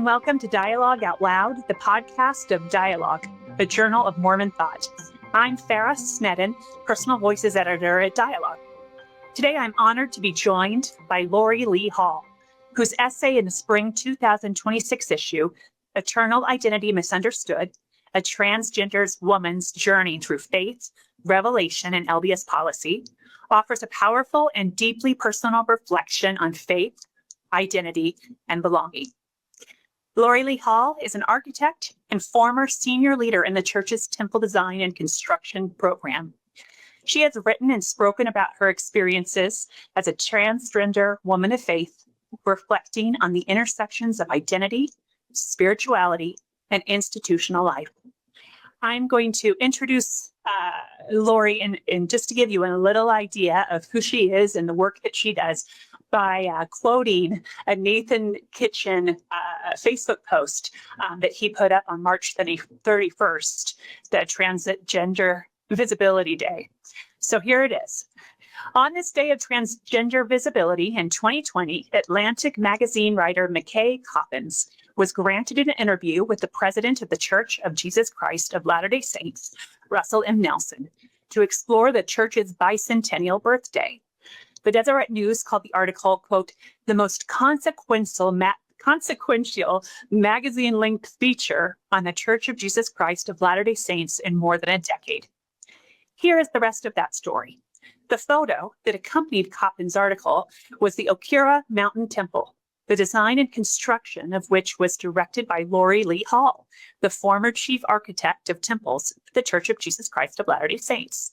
welcome to Dialogue Out Loud, the podcast of Dialogue, the Journal of Mormon Thought. I'm Fara Sneddon, Personal Voices Editor at Dialogue. Today I'm honored to be joined by Laurie Lee Hall, whose essay in the spring 2026 issue, Eternal Identity Misunderstood, A Transgender Woman's Journey Through Faith, Revelation, and LDS Policy, offers a powerful and deeply personal reflection on faith, identity, and belonging. Laurie Lee Hall is an architect and former senior leader in the church's temple design and construction program. She has written and spoken about her experiences as a transgender woman of faith, reflecting on the intersections of identity, spirituality, and institutional life. I'm going to introduce Laurie and just to give you a little idea of who she is and the work that she does by quoting a Nathan Kitchen Facebook post that he put up on March 31st, the Transgender Visibility Day. So here it is. On this day of transgender visibility in 2020, Atlantic magazine writer McKay Coppins was granted an interview with the president of the Church of Jesus Christ of Latter-day Saints, Russell M. Nelson, to explore the church's bicentennial birthday. The Deseret News called the article, quote, the most consequential magazine-length feature on the Church of Jesus Christ of Latter-day Saints in more than a decade. Here is the rest of that story. The photo that accompanied Coppins' article was the Okura Mountain Temple, the design and construction of which was directed by Laurie Lee Hall, the former chief architect of temples for the Church of Jesus Christ of Latter-day Saints.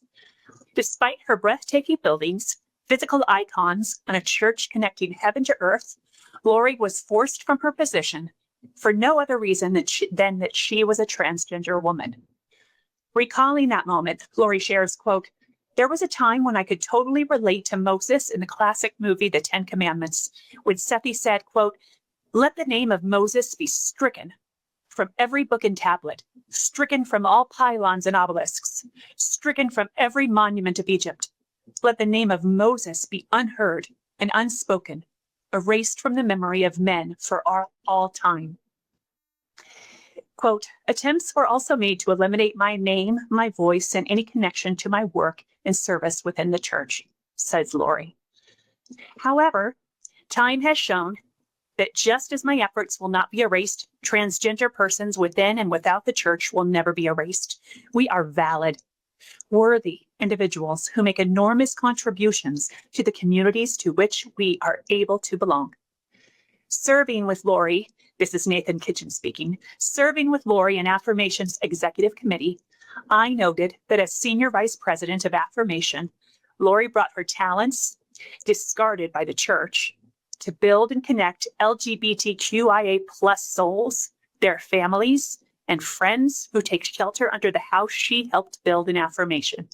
Despite her breathtaking buildings, physical icons, and a church connecting heaven to earth, Laurie was forced from her position for no other reason than that she was a transgender woman. Recalling that moment, Laurie shares, quote, there was a time when I could totally relate to Moses in the classic movie, The Ten Commandments, when Sethi said, quote, let the name of Moses be stricken from every book and tablet, stricken from all pylons and obelisks, stricken from every monument of Egypt. Let the name of Moses be unheard and unspoken, erased from the memory of men for all time. Quote, attempts were also made to eliminate my name, my voice, and any connection to my work and service within the church, says Laurie. However, time has shown that just as my efforts will not be erased, transgender persons within and without the church will never be erased. We are valid, worthy individuals who make enormous contributions to the communities to which we are able to belong. Serving with Laurie, this is Nathan Kitchen speaking, serving with Laurie in Affirmation's executive committee, I noted that as senior vice president of Affirmation, Laurie brought her talents, discarded by the church, to build and connect LGBTQIA+ souls, their families, and friends who take shelter under the house she helped build in Affirmation.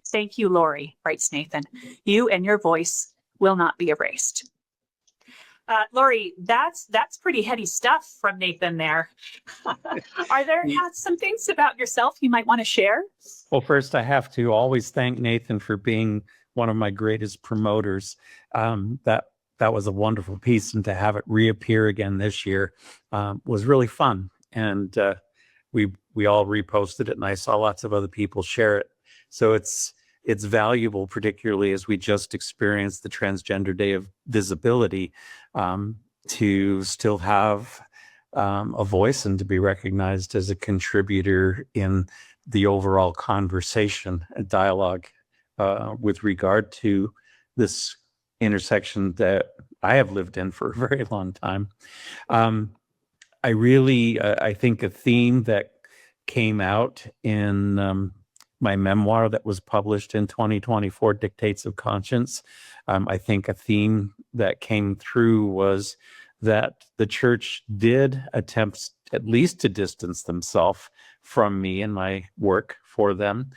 Thank you, Laurie, writes Nathan. You and your voice will not be erased. Laurie, that's pretty heady stuff from Nathan there. Are there some things about yourself you might want to share? Well, first, I have to always thank Nathan for being one of my greatest promoters. That was a wonderful piece, and to have it reappear again this year was really fun. And we all reposted it, and I saw lots of other people share it. So it's valuable, particularly as we just experienced the Transgender Day of Visibility, to still have a voice and to be recognized as a contributor in the overall conversation and dialogue with regard to this intersection that I have lived in for a very long time. I think a theme that came out in my memoir that was published in 2024, Dictates of Conscience. I think a theme that came through was that the church did attempt at least to distance themselves from me and my work for them,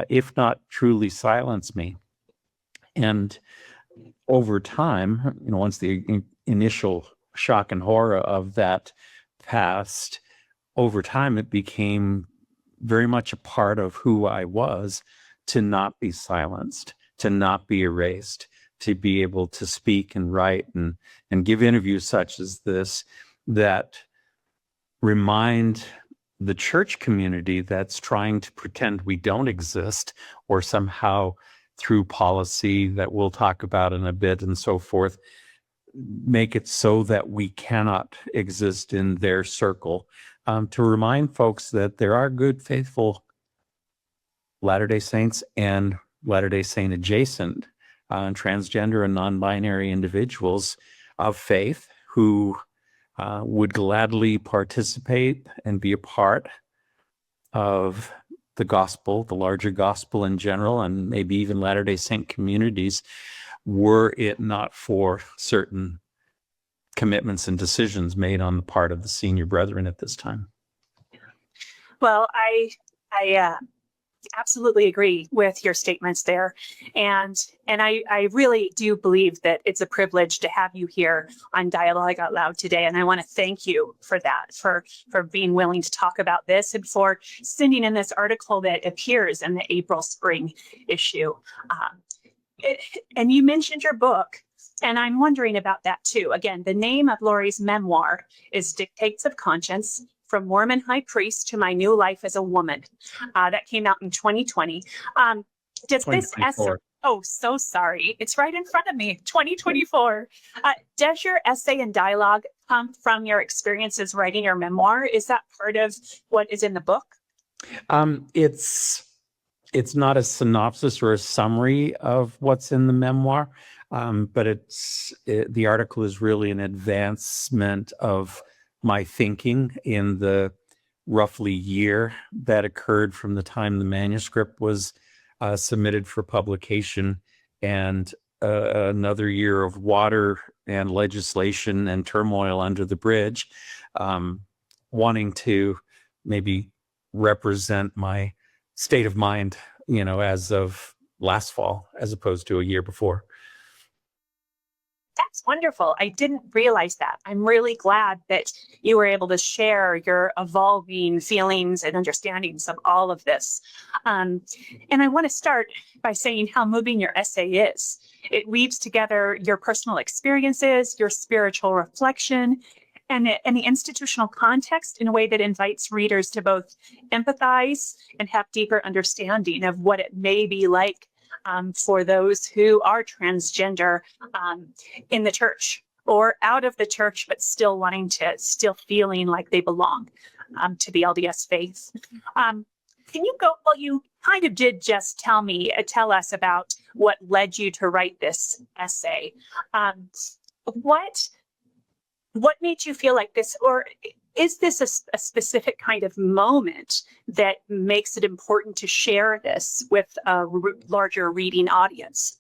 if not truly silence me. And over time, once the initial shock and horror of that passed, over time it became very much a part of who I was, to not be silenced, to not be erased, to be able to speak and write and give interviews such as this that remind the church community that's trying to pretend we don't exist, or somehow through policy that we'll talk about in a bit and so forth, make it so that we cannot exist in their circle, to remind folks that there are good, faithful Latter-day Saints and Latter-day Saint adjacent transgender and non-binary individuals of faith who would gladly participate and be a part of the gospel, the larger gospel in general, and maybe even Latter-day Saint communities, were it not for certain commitments and decisions made on the part of the senior brethren at this time. Well, I absolutely agree with your statements there, and I really do believe that it's a privilege to have you here on Dialogue Out Loud today, and I want to thank you for that, for being willing to talk about this, and for sending in this article that appears in the April spring issue. And you mentioned your book, and I'm wondering about that too. Again, the name of Laurie's memoir is Dictates of Conscience: From Mormon High Priest to My New Life as a Woman. That came out in 2020. Does this essay, oh, so sorry. It's right in front of me, 2024. Does your essay and dialogue come from your experiences writing your memoir? Is that part of what is in the book? It's not a synopsis or a summary of what's in the memoir, but the article is really an advancement of my thinking in the roughly year that occurred from the time the manuscript was submitted for publication, and another year of water and legislation and turmoil under the bridge, wanting to maybe represent my state of mind, as of last fall, as opposed to a year before. That's wonderful. I didn't realize that. I'm really glad that you were able to share your evolving feelings and understandings of all of this. And I want to start by saying how moving your essay is. It weaves together your personal experiences, your spiritual reflection, and the institutional context in a way that invites readers to both empathize and have deeper understanding of what it may be like for those who are transgender in the church or out of the church, but still feeling like they belong to the LDS faith. Can you go, well, you kind of did just tell us about what led you to write this essay. What made you feel like this, or is this a specific kind of moment that makes it important to share this with a larger reading audience?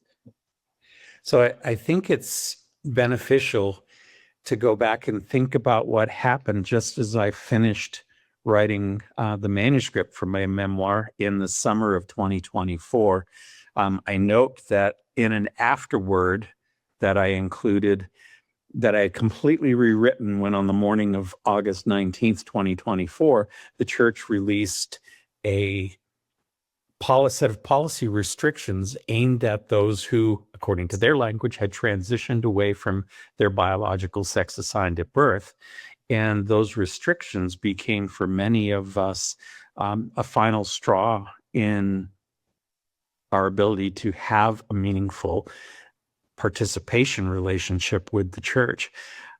So I think it's beneficial to go back and think about what happened just as I finished writing the manuscript for my memoir in the summer of 2024. I note that in an afterword that I included, that I had completely rewritten when on the morning of August 19th, 2024, the church released a set of policy restrictions aimed at those who, according to their language, had transitioned away from their biological sex assigned at birth. And those restrictions became, for many of us, a final straw in our ability to have a meaningful participation relationship with the church.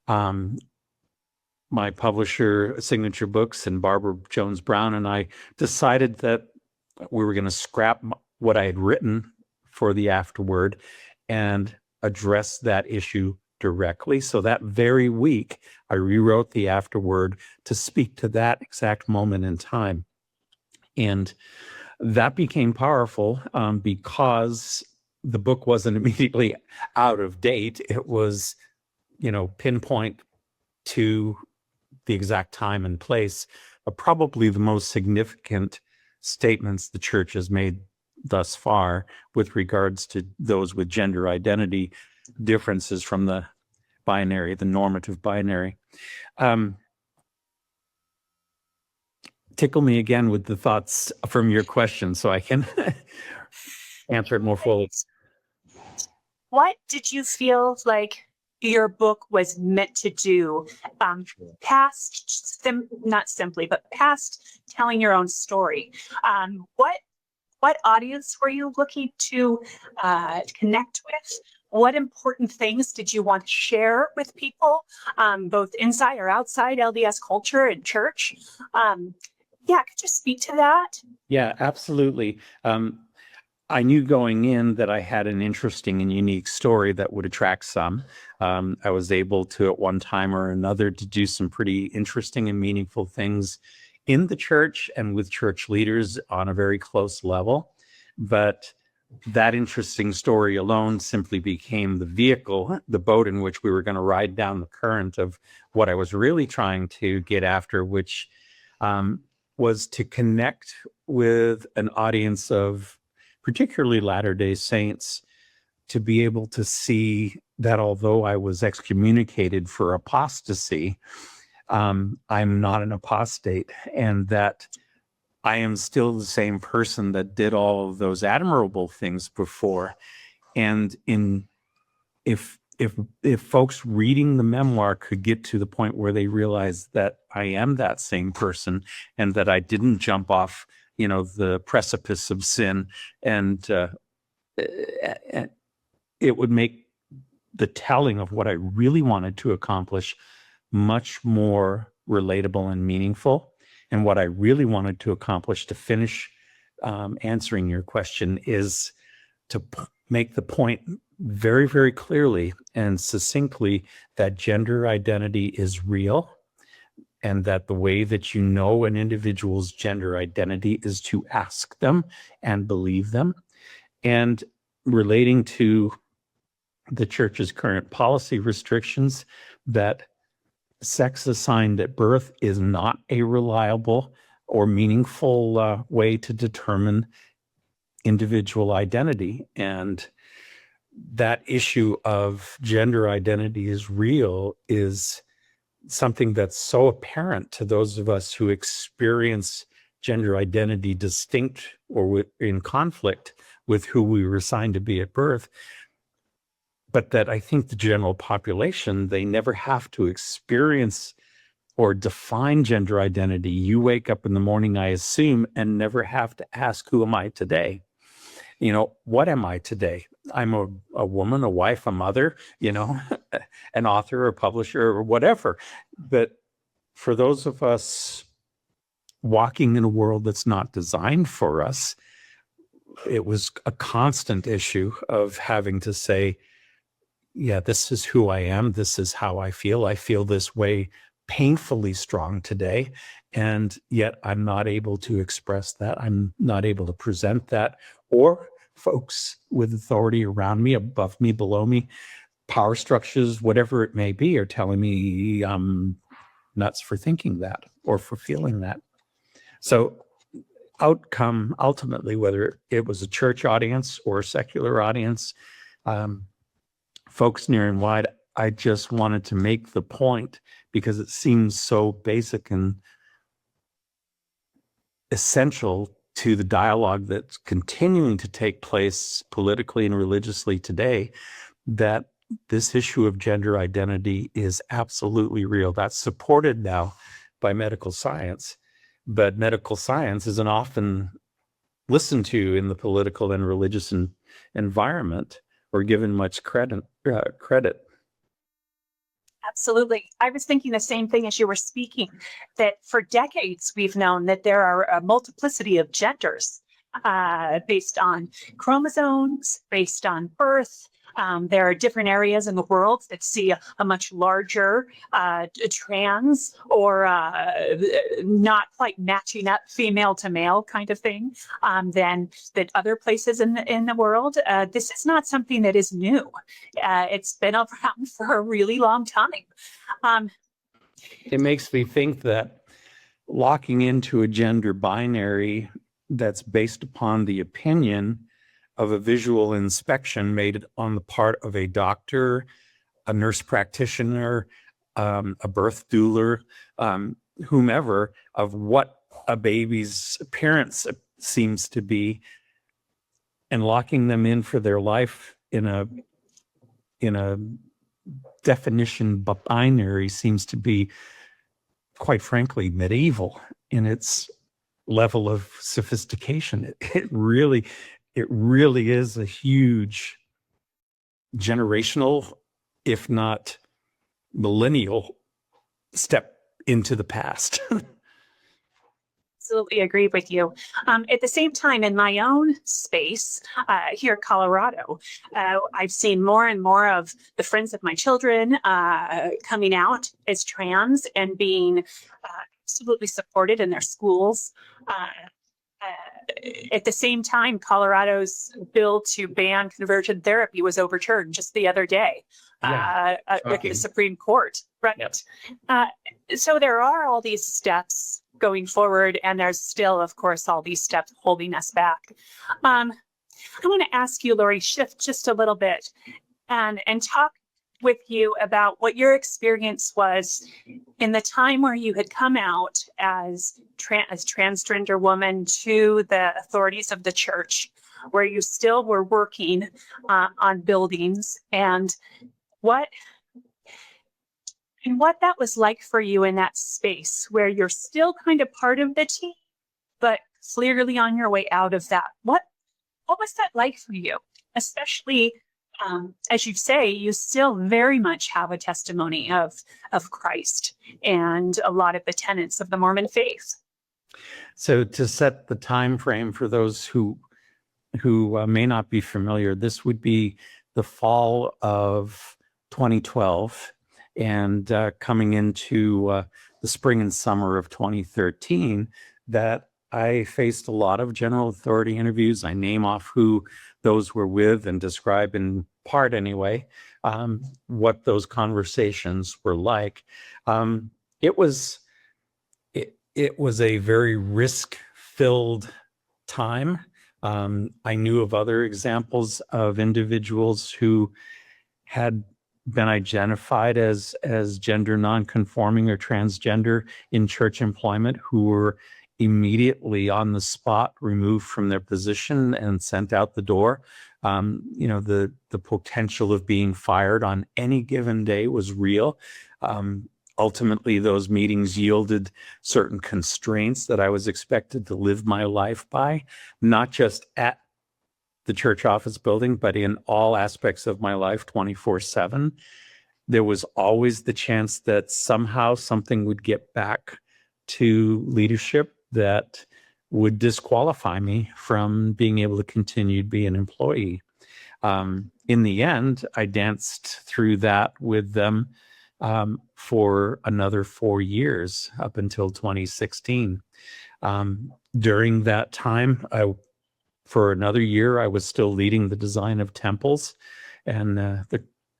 My publisher, Signature Books, and Barbara Jones Brown and I decided that we were going to scrap what I had written for the afterword and address that issue directly. So that very week, I rewrote the afterword to speak to that exact moment in time. And that became powerful because the book wasn't immediately out of date. It was, pinpoint to the exact time and place of probably the most significant statements the church has made thus far with regards to those with gender identity differences from the binary, the normative binary. Tickle me again with the thoughts from your question so I can answer it more fully. What did you feel like your book was meant to do, not simply, but past telling your own story. What audience were you looking to connect with? What important things did you want to share with people, both inside or outside LDS culture and church? Yeah, could you speak to that? Yeah, absolutely. I knew going in that I had an interesting and unique story that would attract some. I was able to, at one time or another, to do some pretty interesting and meaningful things in the church and with church leaders on a very close level. But that interesting story alone simply became the vehicle, the boat in which we were going to ride down the current of what I was really trying to get after, which was to connect with an audience of particularly Latter-day Saints, to be able to see that although I was excommunicated for apostasy, I'm not an apostate, and that I am still the same person that did all of those admirable things before. And if folks reading the memoir could get to the point where they realize that I am that same person and that I didn't jump off, the precipice of sin, and it would make the telling of what I really wanted to accomplish much more relatable and meaningful. And what I really wanted to accomplish, to finish answering your question, is to make the point very, very clearly and succinctly that gender identity is real, and that the way that you know an individual's gender identity is to ask them and believe them. And relating to the church's current policy restrictions, that sex assigned at birth is not a reliable or meaningful way to determine individual identity. And that issue of gender identity is real is something that's so apparent to those of us who experience gender identity distinct or in conflict with who we were assigned to be at birth. But that I think the general population, they never have to experience or define gender identity. You wake up in the morning, I assume, and never have to ask, who am I today? What am I today? I'm a woman, a wife, a mother, an author, a publisher, or whatever. But for those of us walking in a world that's not designed for us, it was a constant issue of having to say, yeah, this is who I am. This is how I feel. I feel this way painfully strong today. And yet I'm not able to express that. I'm not able to present that. Or folks with authority around me, above me, below me, power structures, whatever it may be, are telling me I'm nuts for thinking that or for feeling that. So outcome, ultimately, whether it was a church audience or a secular audience, folks near and wide, I just wanted to make the point because it seems so basic and essential to the dialogue that's continuing to take place politically and religiously today, that this issue of gender identity is absolutely real. That's supported now by medical science, but medical science isn't often listened to in the political and religious environment or given much credit. Absolutely. I was thinking the same thing as you were speaking, that for decades we've known that there are a multiplicity of genders based on chromosomes, based on birth. There are different areas in the world that see a much larger trans or not quite matching up female to male kind of thing than that other places in the world. This is not something that is new. It's been around for a really long time. It makes me think that locking into a gender binary that's based upon the opinion of a visual inspection made on the part of a doctor, a nurse practitioner, a birth doula, whomever, of what a baby's appearance seems to be, and locking them in for their life in a definition binary seems to be, quite frankly, medieval in its level of sophistication. It really is a huge generational, if not millennial, step into the past. Absolutely agree with you. At the same time, in my own space here in Colorado, I've seen more and more of the friends of my children coming out as trans and being absolutely supported in their schools. At the same time, Colorado's bill to ban conversion therapy was overturned just the other day with the Supreme Court. Right. Yep. So there are all these steps going forward, and there's still, of course, all these steps holding us back. I want to ask you, Laurie, shift just a little bit and talk with you about what your experience was in the time where you had come out as transgender woman to the authorities of the church, where you still were working on buildings, and what that was like for you in that space where you're still kind of part of the team, but clearly on your way out of that. What was that like for you? Especially, as you say, you still very much have a testimony of Christ and a lot of the tenets of the Mormon faith. So to set the time frame for those who may not be familiar, this would be the fall of 2012 and coming into the spring and summer of 2013 that I faced a lot of general authority interviews. I name off who those were with and describe, in part anyway, what those conversations were like. It was a very risk-filled time. I knew of other examples of individuals who had been identified as gender nonconforming or transgender in church employment, who were immediately on the spot removed from their position and sent out the door. The potential of being fired on any given day was real. Ultimately, those meetings yielded certain constraints that I was expected to live my life by, not just at the church office building, but in all aspects of my life, 24/7. There was always the chance that somehow something would get back to leadership that would disqualify me from being able to continue to be an employee. In the end, I danced through that with them for another 4 years up until 2016. During that time, for another year, I was still leading the design of temples, and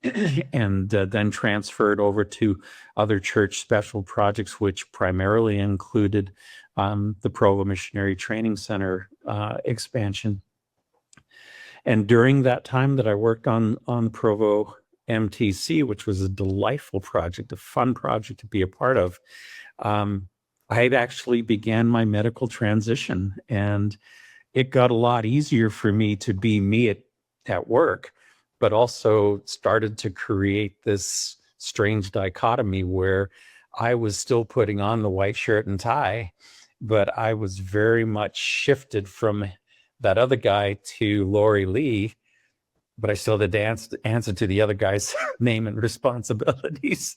then transferred over to other church special projects, which primarily included the Provo Missionary Training Center expansion. And during that time that I worked on Provo MTC, which was a delightful project, a fun project to be a part of, I had actually began my medical transition, and it got a lot easier for me to be me at work, but also started to create this strange dichotomy where I was still putting on the white shirt and tie, but I was very much shifted from that other guy to Laurie Lee, but I still had to answer to the other guy's name and responsibilities.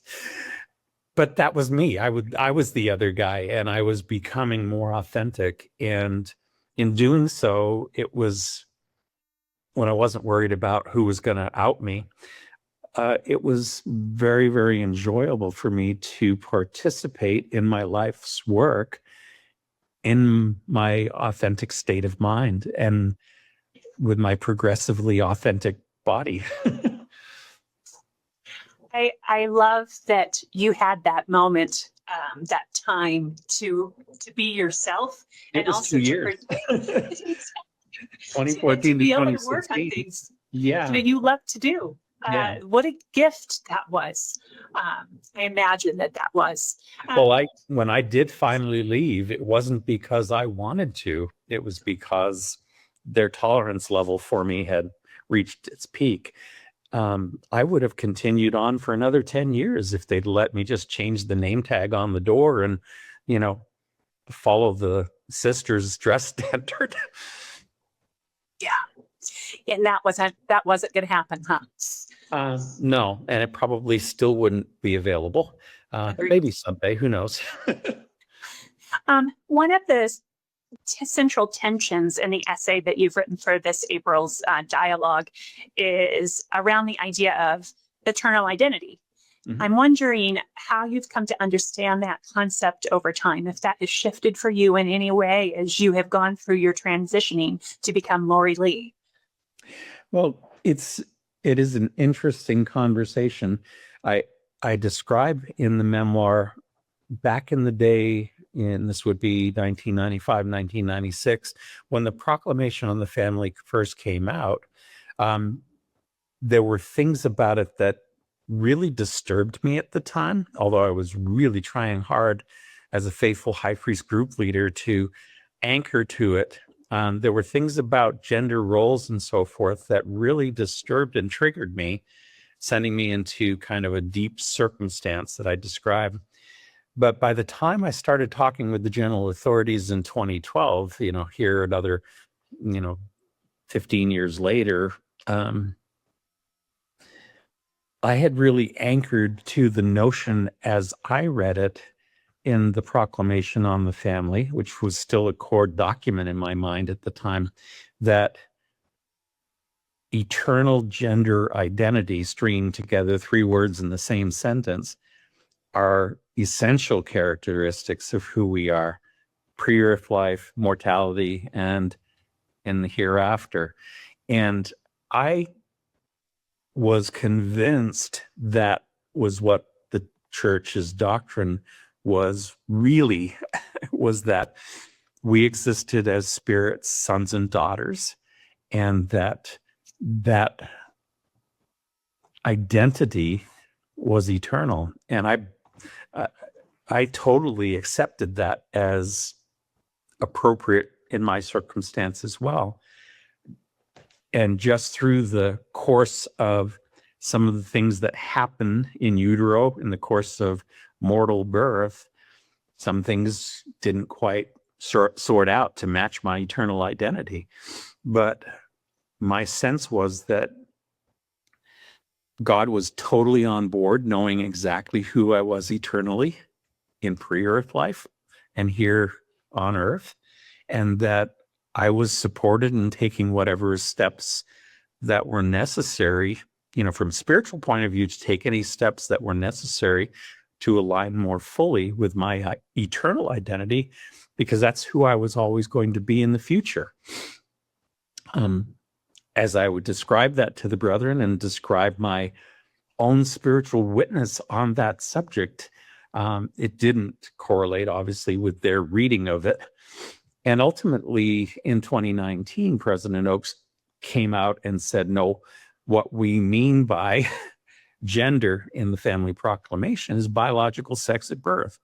But that was me. I was the other guy, and I was becoming more authentic. And in doing so, it was when I wasn't worried about who was going to out me. It was very, very enjoyable for me to participate in my life's work in my authentic state of mind and with my progressively authentic body. I love that you had that moment, that time to be yourself, and also 2 years. 2014 to be to able to work on 2016. things Yeah. that you love to do. Yeah. What a gift that was. I imagine that was. Well, when I did finally leave, it wasn't because I wanted to. It was because their tolerance level for me had reached its peak. I would have continued on for another 10 years if they'd let me just change the name tag on the door and, follow the sister's dress standard. Yeah. And that wasn't going to happen, huh? No, and it probably still wouldn't be available. Maybe someday, who knows? One of the central tensions in the essay that you've written for this April's dialogue is around the idea of eternal identity. Mm-hmm. I'm wondering how you've come to understand that concept over time, if that has shifted for you in any way as you have gone through your transitioning to become Laurie Lee. Well, it is an interesting conversation. I describe in the memoir back in the day, and this would be 1995, 1996, when the Proclamation on the Family first came out. There were things about it that really disturbed me at the time, although I was really trying hard as a faithful high priest group leader to anchor to it. There were things about gender roles and so forth that really disturbed and triggered me, sending me into kind of a deep circumstance that I describe. But by the time I started talking with the general authorities in 2012, here another, 15 years later, I had really anchored to the notion as I read it in the Proclamation on the Family, which was still a core document in my mind at the time, that eternal gender identity, stringing together three words in the same sentence, are essential characteristics of who we are: pre-earth life, mortality, and in the hereafter. And I was convinced that was what the church's doctrine was really, was that we existed as spirits, sons and daughters, and that identity was eternal. And I totally accepted that as appropriate in my circumstance as well. And just through the course of some of the things that happen in utero in the course of mortal birth, some things didn't quite sort out to match my eternal identity. But my sense was that God was totally on board, knowing exactly who I was eternally in pre-earth life and here on earth, and that I was supported in taking whatever steps that were necessary, from a spiritual point of view, to take any steps that were necessary to align more fully with my eternal identity, because that's who I was always going to be in the future. As I would describe that to the brethren and describe my own spiritual witness on that subject, it didn't correlate, obviously, with their reading of it. And ultimately, in 2019, President Oaks came out and said, no, what we mean by gender in the Family Proclamation is biological sex at birth.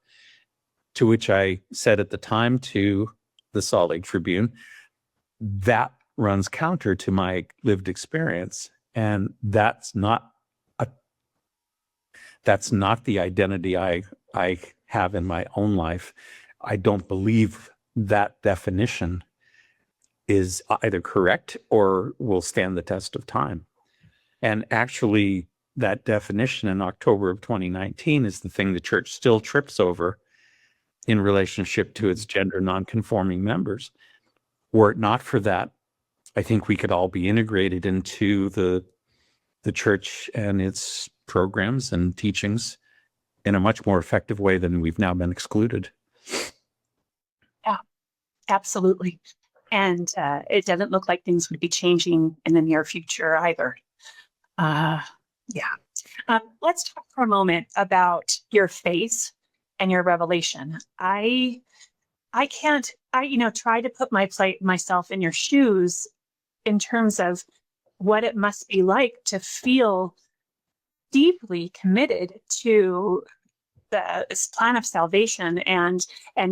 To which I said at the time to the Salt Lake Tribune, that runs counter to my lived experience. And that's not the identity I have in my own life. I don't believe that definition is either correct or will stand the test of time. And actually, that definition in October of 2019 is the thing the church still trips over in relationship to its gender nonconforming members. Were it not for that, I think we could all be integrated into the church and its programs and teachings in a much more effective way than we've now been excluded. Yeah, absolutely. And it doesn't look like things would be changing in the near future either. Let's talk for a moment about your faith and your revelation. I try to put myself in your shoes in terms of what it must be like to feel deeply committed to the plan of salvation and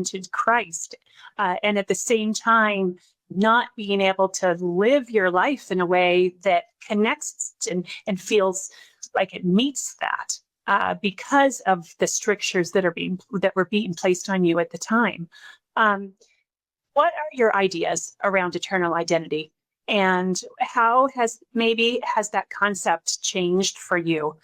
to Christ, and at the same time not being able to live your life in a way that connects and feels like it meets that because of the strictures that were being placed on you at the time. What are your ideas around eternal identity, and how has that concept changed for you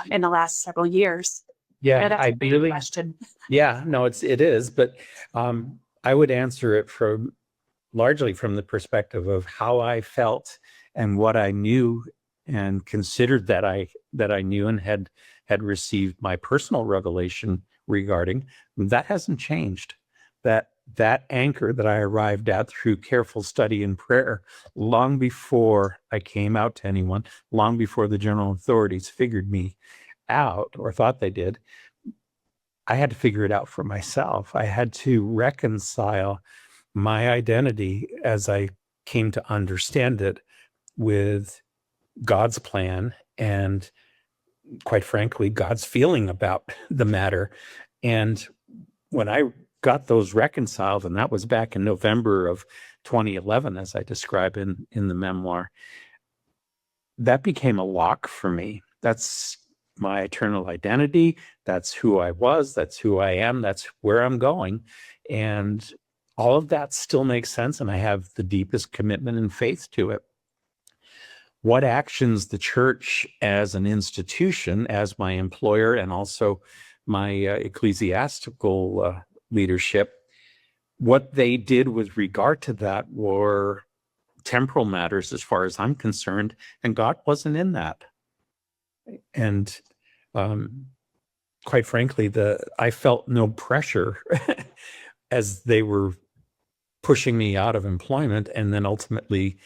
in the last several years? Yeah, That's I a big really, question. yeah, no, it is, but I would answer it largely from the perspective of how I felt and what I knew and considered that I knew and had received my personal revelation regarding. That hasn't changed. That anchor that I arrived at through careful study and prayer, long before I came out to anyone, long before the general authorities figured me out or thought they did, I had to figure it out for myself. I had to reconcile my identity as I came to understand it with God's plan and, quite frankly, God's feeling about the matter. And when I got those reconciled, and that was back in November of 2011, as I describe in the memoir, that became a lock for me. That's my eternal identity. That's who I was. That's who I am. That's where I'm going. And all of that still makes sense. And I have the deepest commitment and faith to it. What actions the church as an institution, as my employer, and also my ecclesiastical leadership, what they did with regard to that were temporal matters as far as I'm concerned, and God wasn't in that. And quite frankly, I felt no pressure as they were pushing me out of employment and then ultimately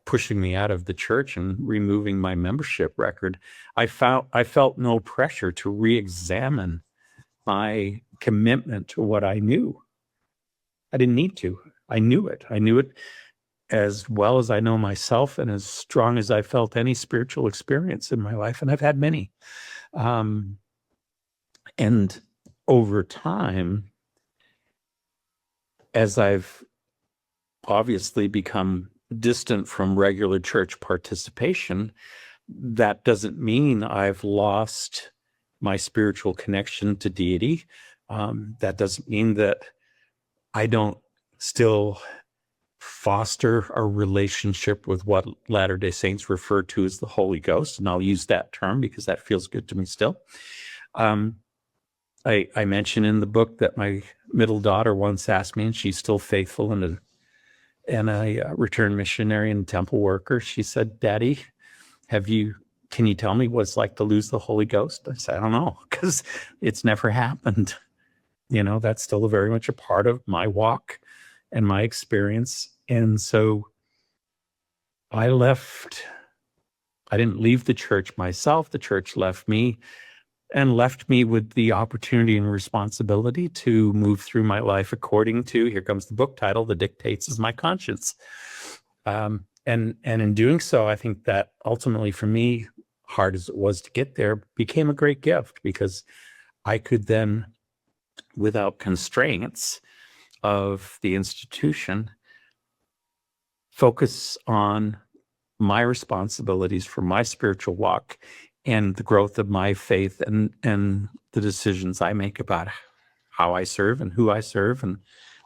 pushing me out of the church and removing my membership record. I felt no pressure to re-examine my commitment to what I knew. I didn't need to. I knew it. I knew it as well as I know myself and as strong as I felt any spiritual experience in my life. And I've had many. And over time, as I've obviously become distant from regular church participation, that doesn't mean I've lost my spiritual connection to deity. That doesn't mean that I don't still foster a relationship with what Latter-day Saints refer to as the Holy Ghost, and I'll use that term because that feels good to me still. I mention in the book that my middle daughter once asked me, and she's still faithful and a returned missionary and temple worker. She said, "Daddy, can you tell me what it's like to lose the Holy Ghost?" I said, "I don't know, because it's never happened." That's still very much a part of my walk and my experience. And so I didn't leave the church myself. The church left me and left me with the opportunity and responsibility to move through my life according to, here comes the book title, The Dictates of My Conscience. And in doing so, I think that ultimately for me, hard as it was to get there, became a great gift, because I could then, without constraints of the institution, focus on my responsibilities for my spiritual walk and the growth of my faith and the decisions I make about how I serve and who I serve and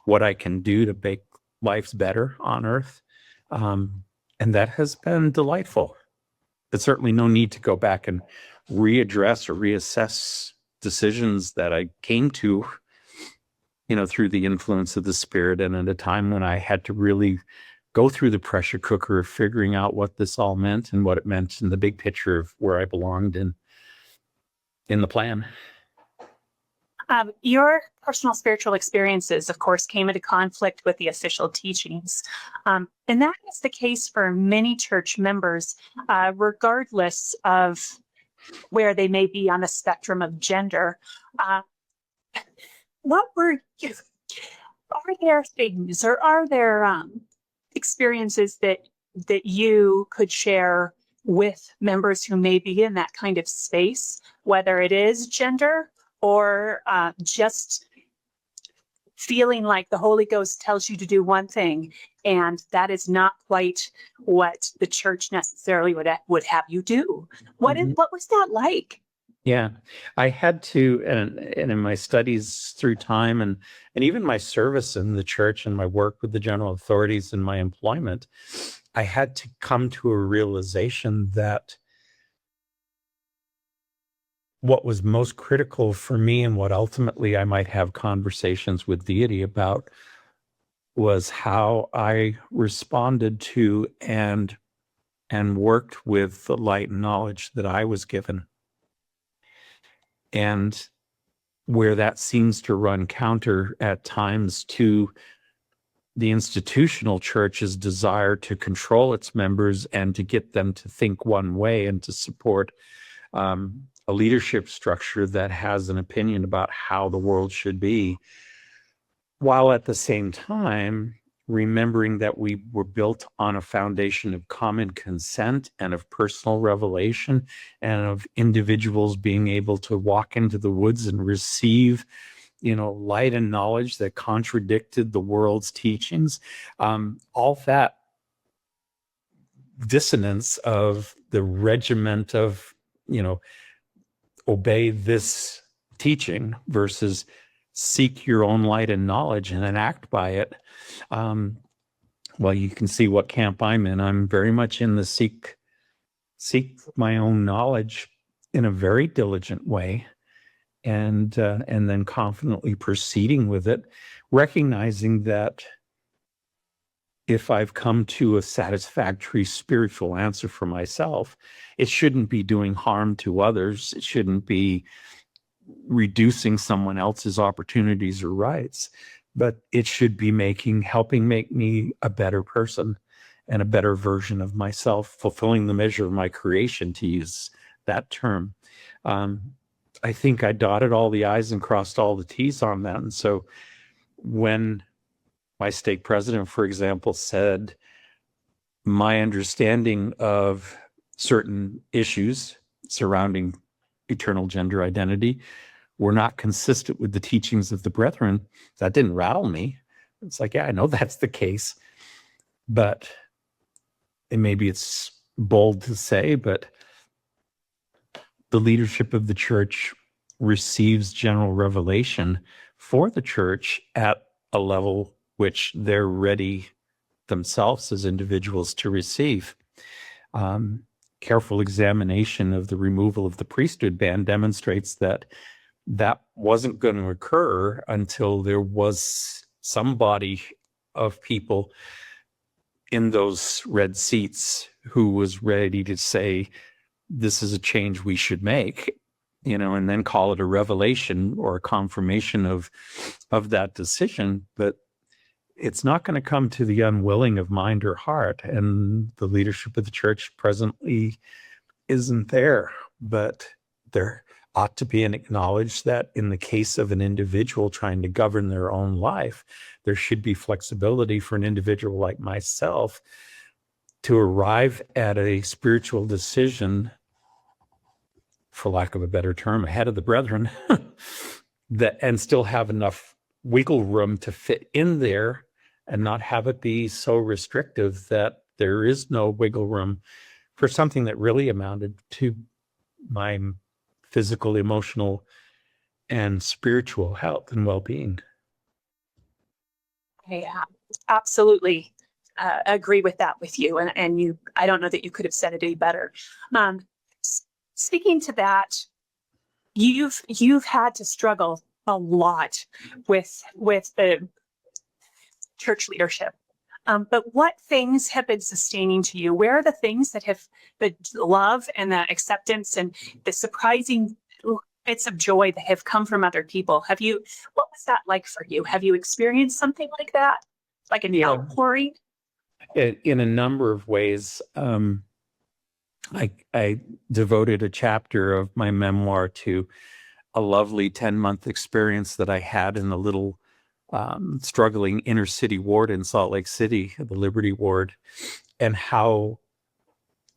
what I can do to make lives better on earth. And that has been delightful. There's certainly no need to go back and readdress or reassess decisions that I came to, through the influence of the Spirit, and at a time when I had to really go through the pressure cooker of figuring out what this all meant and what it meant in the big picture of where I belonged in the plan. Your personal spiritual experiences, of course, came into conflict with the official teachings. And that is the case for many church members, regardless of where they may be on the spectrum of gender. Are there things, or are there experiences that you could share with members who may be in that kind of space, whether it is gender or just feeling like the Holy Ghost tells you to do one thing, and that is not quite what the church necessarily would have you do. What was that like? Yeah, I had to, and in my studies through time, and even my service in the church and my work with the general authorities and my employment, I had to come to a realization that what was most critical for me and what ultimately I might have conversations with deity about was how I responded to and worked with the light and knowledge that I was given. And where that seems to run counter at times to the institutional church's desire to control its members and to get them to think one way and to support a leadership structure that has an opinion about how the world should be, while at the same time remembering that we were built on a foundation of common consent and of personal revelation and of individuals being able to walk into the woods and receive, light and knowledge that contradicted the world's teachings. All that dissonance of the regiment of, obey this teaching versus seek your own light and knowledge and then act by it. Well, you can see what camp I'm in. I'm very much in the seek my own knowledge in a very diligent way, and then confidently proceeding with it, recognizing that if I've come to a satisfactory spiritual answer for myself, it shouldn't be doing harm to others. It shouldn't be reducing someone else's opportunities or rights, but it should be helping make me a better person and a better version of myself, fulfilling the measure of my creation, to use that term. I think I dotted all the I's and crossed all the T's on that. And so when my stake president, for example, said, my understanding of certain issues surrounding eternal gender identity were not consistent with the teachings of the brethren, that didn't rattle me. It's like, yeah, I know that's the case, but maybe it's bold to say, but the leadership of the church receives general revelation for the church at a level which they're ready themselves as individuals to receive. Careful examination of the removal of the priesthood ban demonstrates that wasn't going to occur until there was some body of people in those red seats who was ready to say, this is a change we should make, and then call it a revelation or a confirmation of that decision. But it's not going to come to the unwilling of mind or heart. And the leadership of the church presently isn't there. But there ought to be an acknowledge that in the case of an individual trying to govern their own life, there should be flexibility for an individual like myself to arrive at a spiritual decision, for lack of a better term, ahead of the brethren, and still have enough wiggle room to fit in there and not have it be so restrictive that there is no wiggle room for something that really amounted to my physical, emotional, and spiritual health and well-being. Yeah, absolutely agree with that with you. And you, I don't know that you could have said it any better. Speaking to that, you've had to struggle a lot with the church leadership. But what things have been sustaining to you? Where are the things that have the love and the acceptance and the surprising bits of joy that have come from other people? What was that like for you? Have you experienced something like that? Like an outpouring? In a number of ways. I devoted a chapter of my memoir to a lovely 10-month experience that I had in the little struggling inner city ward in Salt Lake City, the Liberty Ward, and how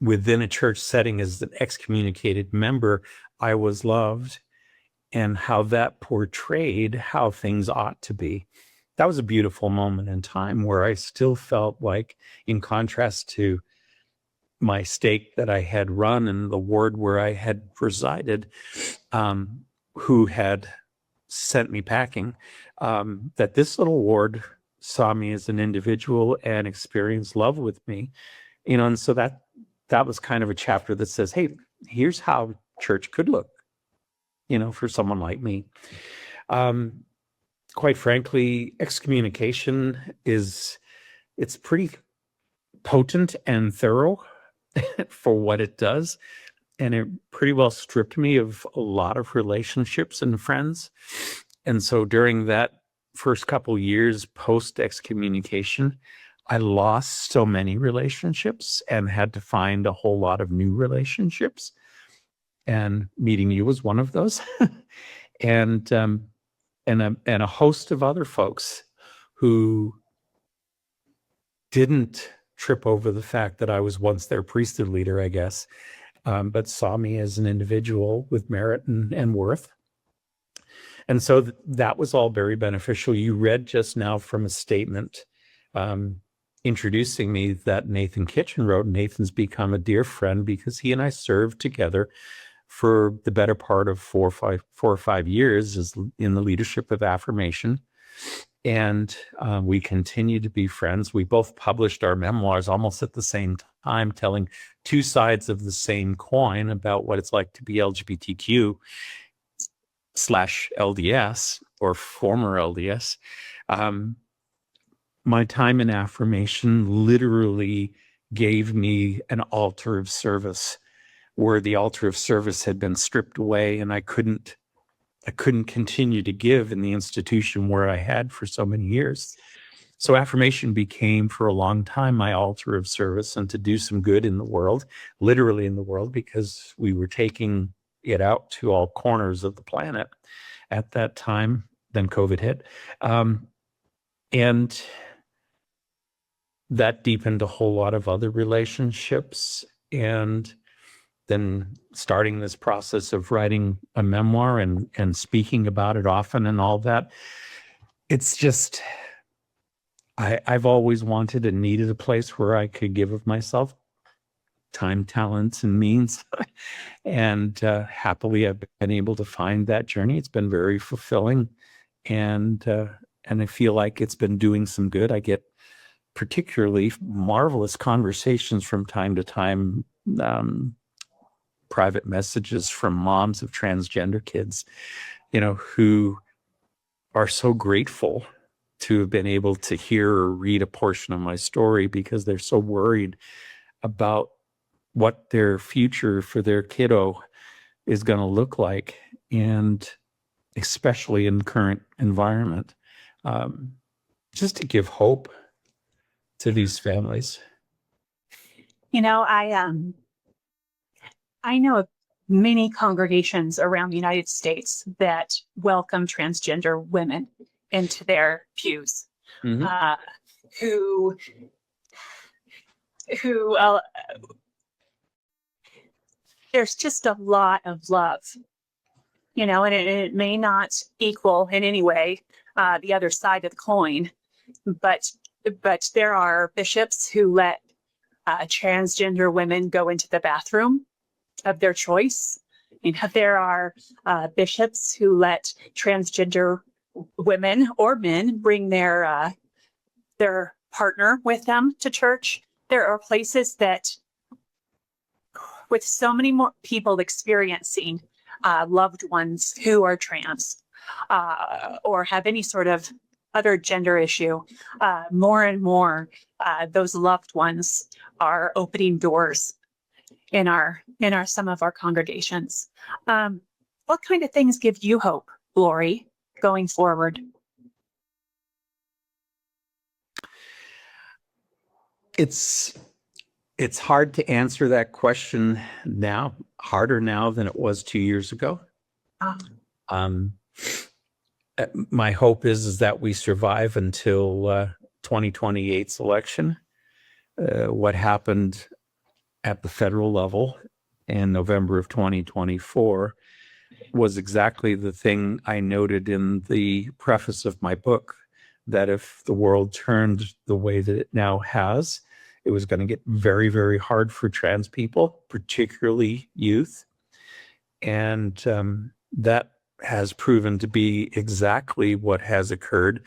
within a church setting as an excommunicated member, I was loved, and how that portrayed how things ought to be. that was a beautiful moment in time where I still felt like, in contrast to my stake that I had run and the ward where I had resided, who had sent me packing, that this little ward saw me as an individual and experienced love with me, and so that was kind of a chapter that says, hey, here's how church could look, for someone like me. Quite frankly, excommunication it's pretty potent and thorough for what it does. And it pretty well stripped me of a lot of relationships and friends. And so during that first couple years post excommunication, I lost so many relationships and had to find a whole lot of new relationships. And meeting you was one of those. and a host of other folks who didn't trip over the fact that I was once their priesthood leader, I guess, but saw me as an individual with merit and worth. And so that was all very beneficial. You read just now from a statement introducing me that Nathan Kitchen wrote. Nathan's become a dear friend because he and I served together for the better part of 4 or 5 years as in the leadership of Affirmation. And we continue to be friends. We both published our memoirs almost at the same time, telling two sides of the same coin about what it's like to be LGBTQ/LDS or former LDS. My time in Affirmation literally gave me an altar of service, where the altar of service had been stripped away, and I couldn't continue to give in the institution where I had for so many years. So Affirmation became for a long time my altar of service and to do some good in the world, literally in the world, because we were taking it out to all corners of the planet at that time. Then COVID hit. And that deepened a whole lot of other relationships. And then starting this process of writing a memoir and speaking about it often and all that, it's just, I've always wanted and needed a place where I could give of myself, time, talents, and means. And happily, I've been able to find that journey. It's been very fulfilling, and I feel like it's been doing some good. I get particularly marvelous conversations from time to time, private messages from moms of transgender kids, who are so grateful to have been able to hear or read a portion of my story, because they're so worried about what their future for their kiddo is going to look like, and especially in the current environment, just to give hope to these families. I know of many congregations around the United States that welcome transgender women into their pews, who there's just a lot of love, and it may not equal in any way the other side of the coin, but there are bishops who let transgender women go into the bathroom of their choice. There are bishops who let transgender women or men bring their partner with them to church. There are places that, with so many more people experiencing loved ones who are trans or have any sort of other gender issue, more and more those loved ones are opening doors in some of our congregations. What kind of things give you hope, Laurie, going forward? It's hard to answer that question now, harder now than it was 2 years ago. My hope is that we survive until 2028's election. What happened at the federal level in November of 2024 was exactly the thing I noted in the preface of my book, that if the world turned the way that it now has, it was going to get very, very hard for trans people, particularly youth. And that has proven to be exactly what has occurred,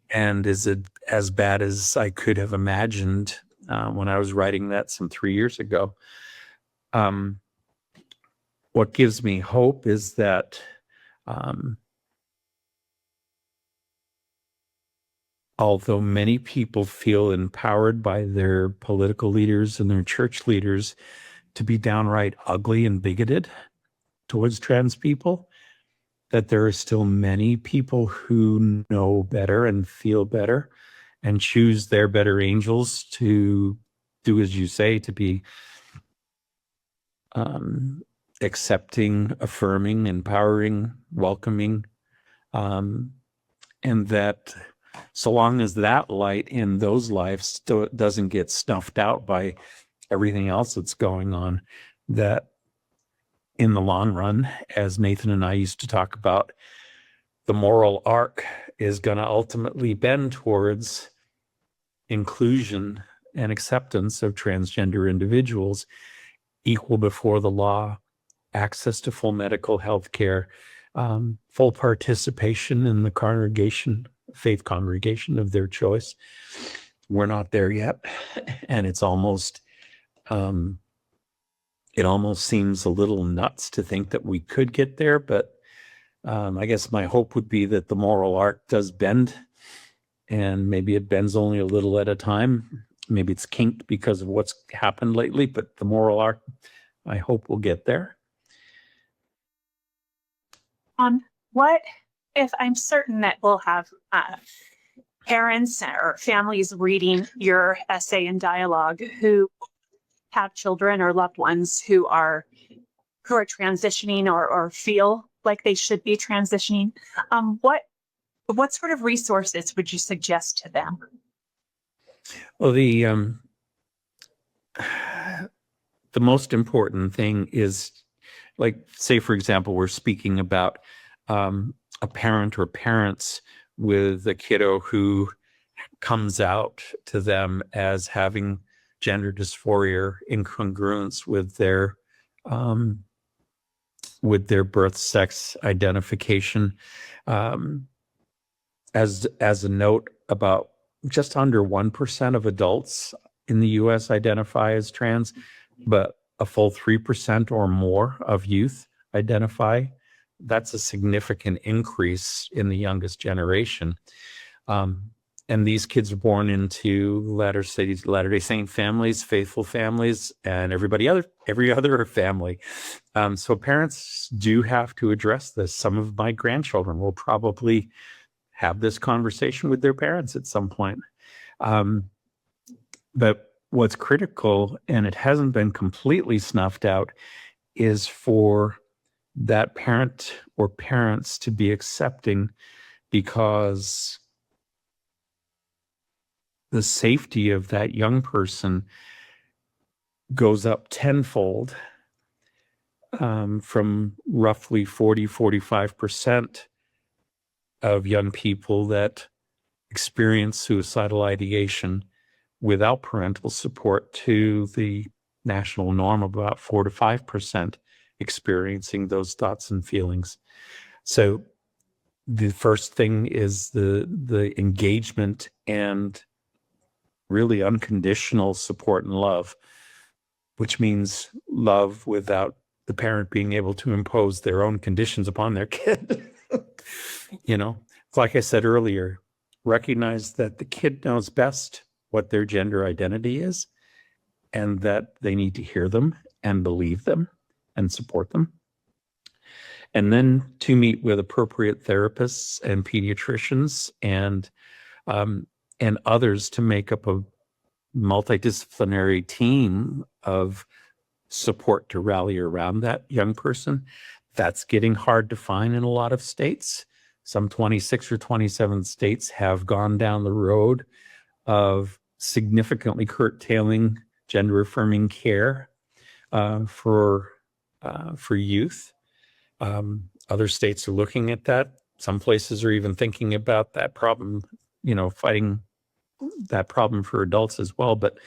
and is it as bad as I could have imagined when I was writing that some 3 years ago. What gives me hope is that although many people feel empowered by their political leaders and their church leaders to be downright ugly and bigoted towards trans people, that there are still many people who know better and feel better and choose their better angels to do as you say, to be accepting, affirming, empowering, welcoming, and that so long as that light in those lives doesn't get snuffed out by everything else that's going on, that in the long run, as Nathan and I used to talk about, the moral arc is going to ultimately bend towards inclusion and acceptance of transgender individuals, equal before the law, access to full medical health care, full participation in the congregation, faith congregation of their choice. We're not there yet. And it's almost, it almost seems a little nuts to think that we could get there, but I guess my hope would be that the moral arc does bend, and maybe it bends only a little at a time. Maybe it's kinked because of what's happened lately, but the moral arc, I hope we'll get there. What if I'm certain that we'll have parents or families reading your essay and dialogue who have children or loved ones who are transitioning or feel like they should be transitioning? What sort of resources would you suggest to them? Well, the most important thing is, like, say, for example, we're speaking about a parent or parents with a kiddo who comes out to them as having gender dysphoria, incongruence with their birth sex identification. As a note, about just under 1% of adults in the U.S. identify as trans, but a full 3% or more of youth identify. That's a significant increase in the youngest generation. And these kids are born into Latter-day Saint families, faithful families, and every other family. So parents do have to address this. Some of my grandchildren will probably have this conversation with their parents at some point. But what's critical, and it hasn't been completely snuffed out, is for that parent or parents to be accepting, because the safety of that young person goes up tenfold, from roughly 45% of young people that experience suicidal ideation without parental support to the national norm of about 4 to 5% experiencing those thoughts and feelings. So the first thing is the engagement and really unconditional support and love, which means love without the parent being able to impose their own conditions upon their kid. It's like I said earlier, recognize that the kid knows best what their gender identity is, and that they need to hear them and believe them and support them. And then to meet with appropriate therapists and pediatricians and others to make up a multidisciplinary team of support to rally around that young person. That's getting hard to find in a lot of states. Some 26 or 27 states have gone down the road of significantly curtailing gender-affirming care for youth. Other states are looking at that. Some places are even thinking about that problem fighting that problem for adults as well. But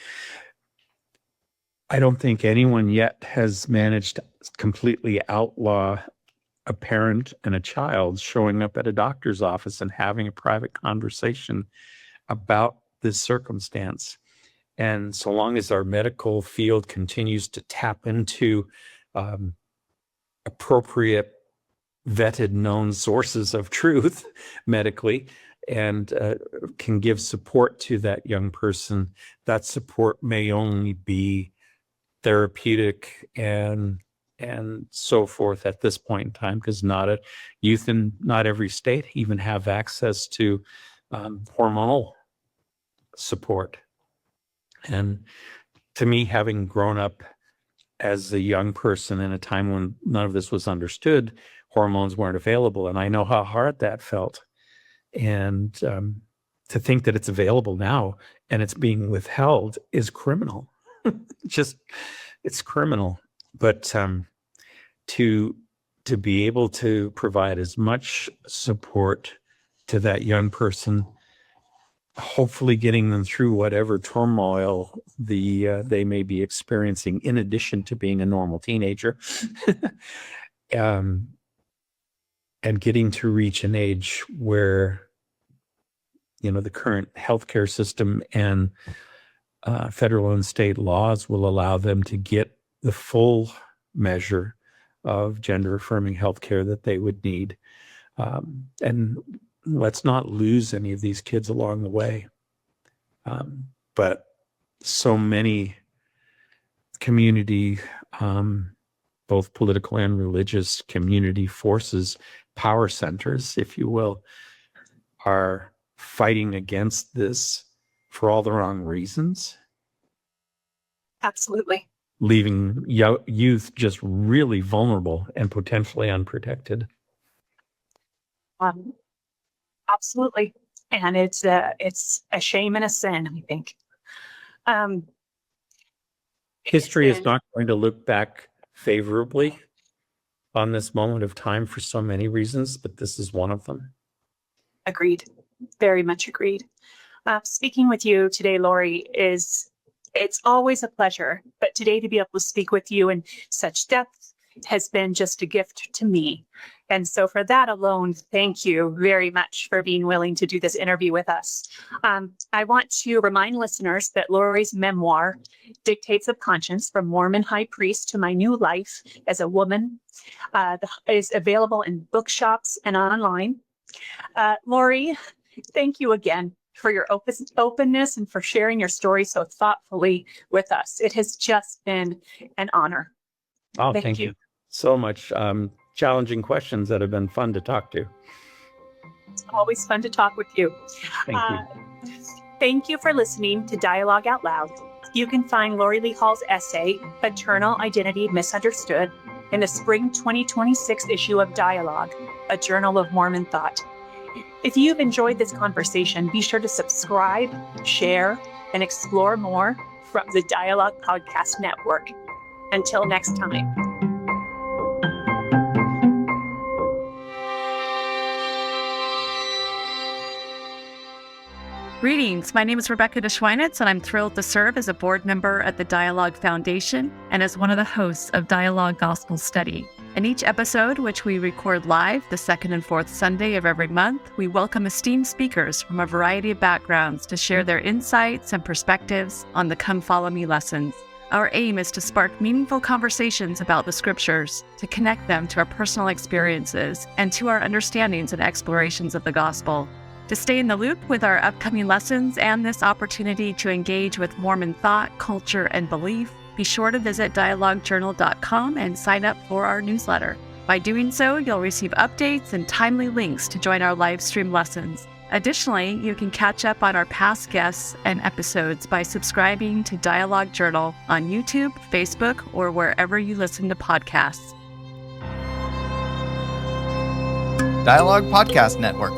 I don't think anyone yet has managed to completely outlaw a parent and a child showing up at a doctor's office and having a private conversation about this circumstance. And so long as our medical field continues to tap into appropriate, vetted, known sources of truth medically, and can give support to that young person, that support may only be therapeutic and so forth at this point in time, because not a youth in not every state even have access to hormonal support. And to me, having grown up as a young person in a time when none of this was understood, hormones weren't available, and I know how hard that felt. And to think that it's available now and it's being withheld is criminal. It's criminal. But to be able to provide as much support to that young person, hopefully getting them through whatever turmoil they may be experiencing, in addition to being a normal teenager, and getting to reach an age where the current healthcare system and federal and state laws will allow them to get the full measure of gender affirming healthcare that they would need. And let's not lose any of these kids along the way. But so many community, both political and religious community forces, power centers, if you will, are fighting against this for all the wrong reasons. Absolutely. Leaving youth just really vulnerable and potentially unprotected. Absolutely. And it's a shame and a sin, I think. History is not going to look back favorably on this moment of time for so many reasons, but this is one of them. Agreed. Very much agreed. Speaking with you today, Laurie, it's always a pleasure, but today to be able to speak with you in such depth has been just a gift to me. And so for that alone, thank you very much for being willing to do this interview with us. I want to remind listeners that Laurie's memoir, Dictates of Conscience, From Mormon High Priest to My New Life as a Woman, is available in bookshops and online. Laurie, thank you again for your openness and for sharing your story so thoughtfully with us. It has just been an honor. Oh, thank you so much. Challenging questions that have been fun to talk to. It's always fun to talk with you. Thank you. Thank you for listening to Dialogue Out Loud. You can find Laurie Lee Hall's essay, Eternal Identity Misunderstood, in the spring 2026 issue of Dialogue, a Journal of Mormon Thought. If you've enjoyed this conversation, be sure to subscribe, share, and explore more from the Dialogue Podcast Network. Until next time. Greetings. My name is Rebecca DeSchweinitz, and I'm thrilled to serve as a board member at the Dialogue Foundation and as one of the hosts of Dialogue Gospel Study. In each episode, which we record live the second and fourth Sunday of every month, we welcome esteemed speakers from a variety of backgrounds to share their insights and perspectives on the Come Follow Me lessons. Our aim is to spark meaningful conversations about the scriptures, to connect them to our personal experiences and to our understandings and explorations of the gospel. To stay in the loop with our upcoming lessons and this opportunity to engage with Mormon thought, culture, and belief, be sure to visit dialoguejournal.com and sign up for our newsletter. By doing so, you'll receive updates and timely links to join our live stream lessons. Additionally, you can catch up on our past guests and episodes by subscribing to Dialogue Journal on YouTube, Facebook, or wherever you listen to podcasts. Dialogue Podcast Network.